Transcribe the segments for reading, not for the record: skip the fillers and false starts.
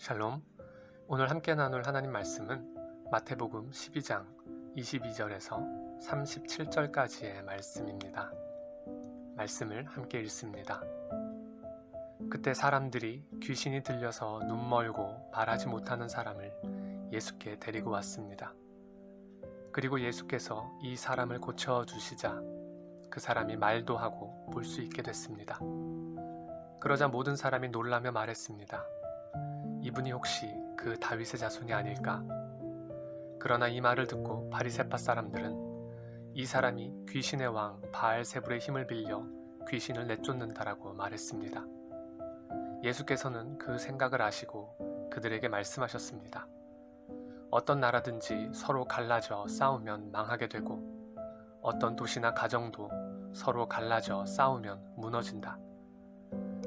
샬롬. 오늘 함께 나눌 하나님 말씀은 마태복음 12장 22절에서 37절까지의 말씀입니다. 말씀을 함께 읽습니다. 그때 사람들이 귀신이 들려서 눈 멀고 말하지 못하는 사람을 예수께 데리고 왔습니다. 그리고 예수께서 이 사람을 고쳐주시자 그 사람이 말도 하고 볼 수 있게 됐습니다. 그러자 모든 사람이 놀라며 말했습니다. 이분이 혹시 그 다윗의 자손이 아닐까? 그러나 이 말을 듣고 바리새파 사람들은 이 사람이 귀신의 왕 바알세불의 힘을 빌려 귀신을 내쫓는다라고 말했습니다. 예수께서는 그 생각을 아시고 그들에게 말씀하셨습니다. 어떤 나라든지 서로 갈라져 싸우면 망하게 되고 어떤 도시나 가정도 서로 갈라져 싸우면 무너진다.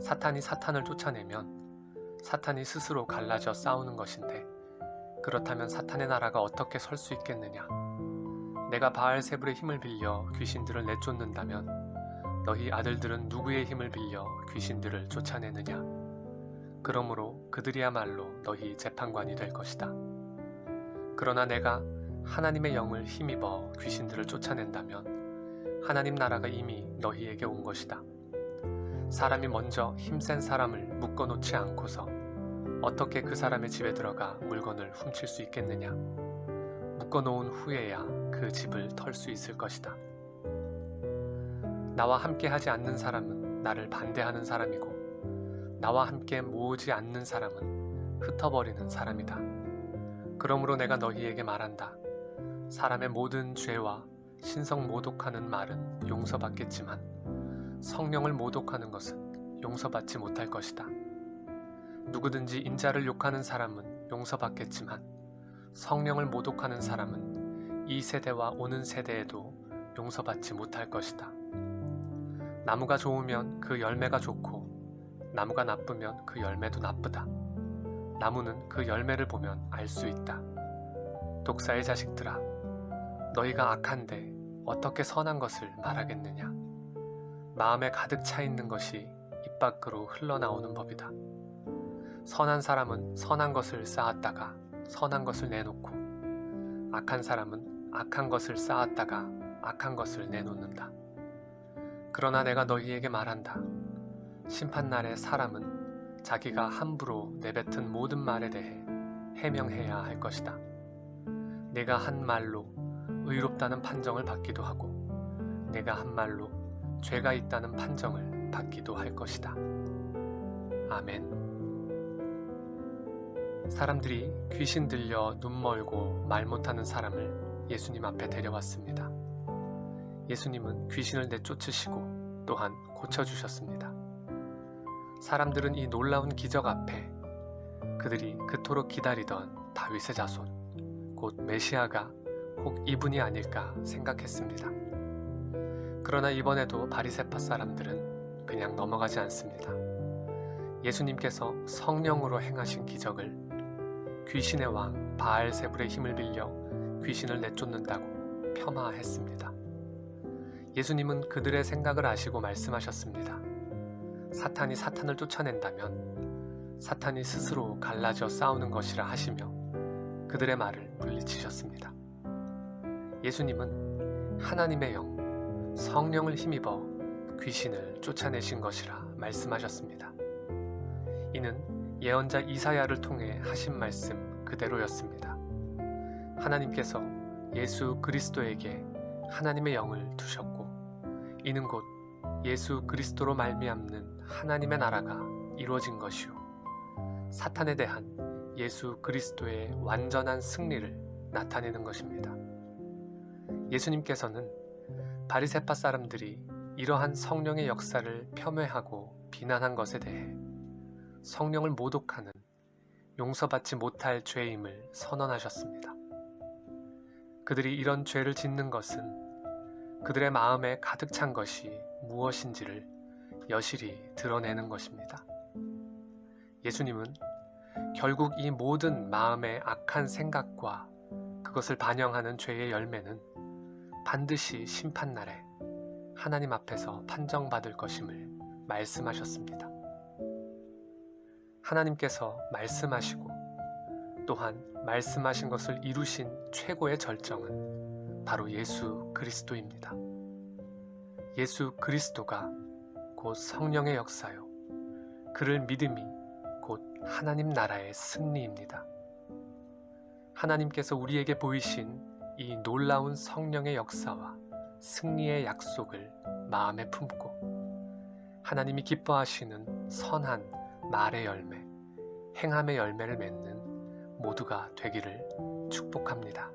사탄이 사탄을 쫓아내면 사탄이 스스로 갈라져 싸우는 것인데 그렇다면 사탄의 나라가 어떻게 설 수 있겠느냐? 내가 바알세불의 힘을 빌려 귀신들을 내쫓는다면 너희 아들들은 누구의 힘을 빌려 귀신들을 쫓아내느냐? 그러므로 그들이야말로 너희 재판관이 될 것이다. 그러나 내가 하나님의 영을 힘입어 귀신들을 쫓아낸다면 하나님 나라가 이미 너희에게 온 것이다. 사람이 먼저 힘센 사람을 묶어놓지 않고서 어떻게 그 사람의 집에 들어가 물건을 훔칠 수 있겠느냐? 묶어놓은 후에야 그 집을 털 수 있을 것이다. 나와 함께 하지 않는 사람은 나를 반대하는 사람이고 나와 함께 모으지 않는 사람은 흩어버리는 사람이다. 그러므로 내가 너희에게 말한다. 사람의 모든 죄와 신성 모독하는 말은 용서받겠지만 성령을 모독하는 것은 용서받지 못할 것이다. 누구든지 인자를 욕하는 사람은 용서받겠지만 성령을 모독하는 사람은 이 세대와 오는 세대에도 용서받지 못할 것이다. 나무가 좋으면 그 열매가 좋고 나무가 나쁘면 그 열매도 나쁘다. 나무는 그 열매를 보면 알 수 있다. 독사의 자식들아, 너희가 악한데 어떻게 선한 것을 말하겠느냐? 마음에 가득 차 있는 것이 입 밖으로 흘러나오는 법이다. 선한 사람은 선한 것을 쌓았다가 선한 것을 내놓고 악한 사람은 악한 것을 쌓았다가 악한 것을 내놓는다. 그러나 내가 너희에게 말한다. 심판날에 사람은 자기가 함부로 내뱉은 모든 말에 대해 해명해야 할 것이다. 내가 한 말로 의롭다는 판정을 받기도 하고 내가 한 말로 죄가 있다는 판정을 받기도 할 것이다. 아멘. 사람들이 귀신 들려 눈 멀고 말 못하는 사람을 예수님 앞에 데려왔습니다. 예수님은 귀신을 내쫓으시고 또한 고쳐주셨습니다. 사람들은 이 놀라운 기적 앞에 그들이 그토록 기다리던 다윗의 자손, 곧 메시아가 혹 이분이 아닐까 생각했습니다. 그러나 이번에도 바리새파 사람들은 그냥 넘어가지 않습니다. 예수님께서 성령으로 행하신 기적을 귀신의 왕 바알세불의 힘을 빌려 귀신을 내쫓는다고 폄하했습니다. 예수님은 그들의 생각을 아시고 말씀하셨습니다. 사탄이 사탄을 쫓아낸다면 사탄이 스스로 갈라져 싸우는 것이라 하시며 그들의 말을 물리치셨습니다. 예수님은 하나님의 영, 성령을 힘입어 귀신을 쫓아내신 것이라 말씀하셨습니다. 이는 예언자 이사야를 통해 하신 말씀 그대로였습니다. 하나님께서 예수 그리스도에게 하나님의 영을 두셨고 이는 곧 예수 그리스도로 말미암는 하나님의 나라가 이루어진 것이요 사탄에 대한 예수 그리스도의 완전한 승리를 나타내는 것입니다. 예수님께서는 바리새파 사람들이 이러한 성령의 역사를 폄훼하고 비난한 것에 대해 성령을 모독하는 용서받지 못할 죄임을 선언하셨습니다. 그들이 이런 죄를 짓는 것은 그들의 마음에 가득 찬 것이 무엇인지를 여실히 드러내는 것입니다. 예수님은 결국 이 모든 마음의 악한 생각과 그것을 반영하는 죄의 열매는 반드시 심판날에 하나님 앞에서 판정받을 것임을 말씀하셨습니다. 하나님께서 말씀하시고 또한 말씀하신 것을 이루신 최고의 절정은 바로 예수 그리스도입니다. 예수 그리스도가 곧 성령의 역사요, 그를 믿음이 곧 하나님 나라의 승리입니다. 하나님께서 우리에게 보이신 이 놀라운 성령의 역사와 승리의 약속을 마음에 품고 하나님이 기뻐하시는 선한 말의 열매, 행함의 열매를 맺는 모두가 되기를 축복합니다.